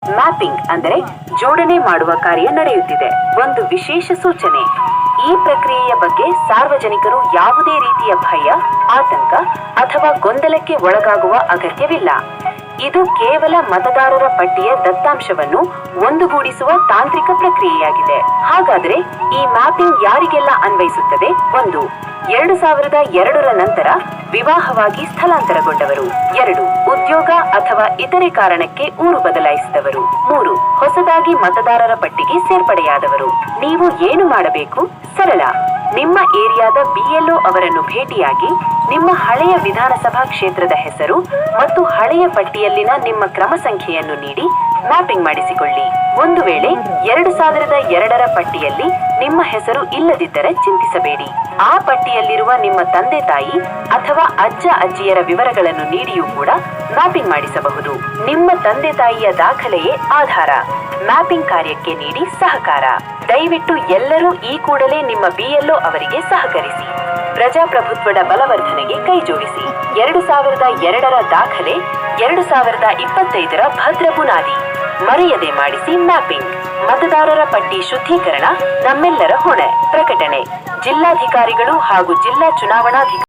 Mapping ಅಂದರೆ ಜೋಡಣೆ ಮಾಡುವ ಕಾರ್ಯ ನಡೆಯುತ್ತಿದೆ. ಒಂದು ವಿಶೇಷ ಸೂಚನೆ: ಈ ಪ್ರಕ್ರಿಯೆಯ ಬಗ್ಗೆ ಸಾರ್ವಜನಿಕರು ಯಾವುದೇ ರೀತಿಯ ಭಯ, ಆತಂಕ ಅಥವಾ ಗೊಂದಲಕ್ಕೆ ಒಳಗಾಗುವ ಅಗತ್ಯವಿಲ್ಲ. ಇದು ಕೇವಲ ಮತದಾರರ ಪಟ್ಟಿಯ ದತ್ತಾಂಶವನ್ನು ಒಂದುಗೂಡಿಸುವ ತಾಂತ್ರಿಕ ಪ್ರಕ್ರಿಯೆಯಾಗಿದೆ. ಹಾಗಾದ್ರೆ ಈ ಮ್ಯಾಪಿಂಗ್ ಯಾರಿಗೆಲ್ಲ ಅನ್ವಯಿಸುತ್ತದೆ? 1. 2002ರ ನಂತರ ವಿವಾಹವಾಗಿ ಸ್ಥಳಾಂತರಗೊಂಡವರು. 2. ಉದ್ಯೋಗ ಅಥವಾ ಇತರೆ ಕಾರಣಕ್ಕೆ ಊರು ಬದಲಾಯಿಸಿದವರು. 3. ಹೊಸದಾಗಿ ಮತದಾರರ ಪಟ್ಟಿಗೆ ಸೇರ್ಪಡೆಯಾದವರು. ನೀವು ಏನು ಮಾಡಬೇಕು? ಸರಳ. ನಿಮ್ಮ ಏರಿಯಾದ BLO ಅವರನ್ನು ಭೇಟಿಯಾಗಿ ನಿಮ್ಮ ಹಳೆಯ ವಿಧಾನಸಭಾ ಕ್ಷೇತ್ರದ ಹೆಸರು ಮತ್ತು ಹಳೆಯ ಪಟ್ಟಿಯಲ್ಲಿನ ನಿಮ್ಮ ಕ್ರಮ ಸಂಖ್ಯೆಯನ್ನು ನೀಡಿ ಮ್ಯಾಪಿಂಗ್ ಮಾಡಿಸಿಕೊಳ್ಳಿ. ಒಂದು ವೇಳೆ 2002ರ ಪಟ್ಟಿಯಲ್ಲಿ ನಿಮ್ಮ ಹೆಸರು ಇಲ್ಲದಿದ್ದರೆ ಚಿಂತಿಸಬೇಡಿ. ಆ ಪಟ್ಟಿಯಲ್ಲಿರುವ ನಿಮ್ಮ ತಂದೆ ತಾಯಿ ಅಥವಾ ಅಜ್ಜ ಅಜ್ಜಿಯರ ವಿವರಗಳನ್ನು ನೀಡಿಯೂ ಕೂಡ ಮ್ಯಾಪಿಂಗ್ ಮಾಡಿಸಬಹುದು. ನಿಮ್ಮ ತಂದೆ ತಾಯಿಯ ದಾಖಲೆಯೇ ಆಧಾರ. ಮ್ಯಾಪಿಂಗ್ ಕಾರ್ಯಕ್ಕೆ ನೀಡಿ ಸಹಕಾರ. ದಯವಿಟ್ಟು ಎಲ್ಲರೂ ಈ ಕೂಡಲೇ ನಿಮ್ಮ BLO ಅವರಿಗೆ ಸಹಕರಿಸಿ. ಪ್ರಜಾಪ್ರಭುತ್ವದ ಬಲವರ್ಧನೆಗೆ ಕೈಜೋಡಿಸಿ. 2002ರ ದಾಖಲೆ 2025ರ ಭದ್ರ ಬುನಾದಿ. ಮರೆಯದೆ ಮಾಡಿಸಿ ಮ್ಯಾಪಿಂಗ್. ಮತದಾರರ ಪಟ್ಟಿ ಶುದ್ಧೀಕರಣ ನಮ್ಮೆಲ್ಲರ ಹೊಣೆ. ಪ್ರಕಟಣೆ: ಜಿಲ್ಲಾಧಿಕಾರಿಗಳು ಹಾಗೂ ಜಿಲ್ಲಾ ಚುನಾವಣಾಧಿಕಾರಿ.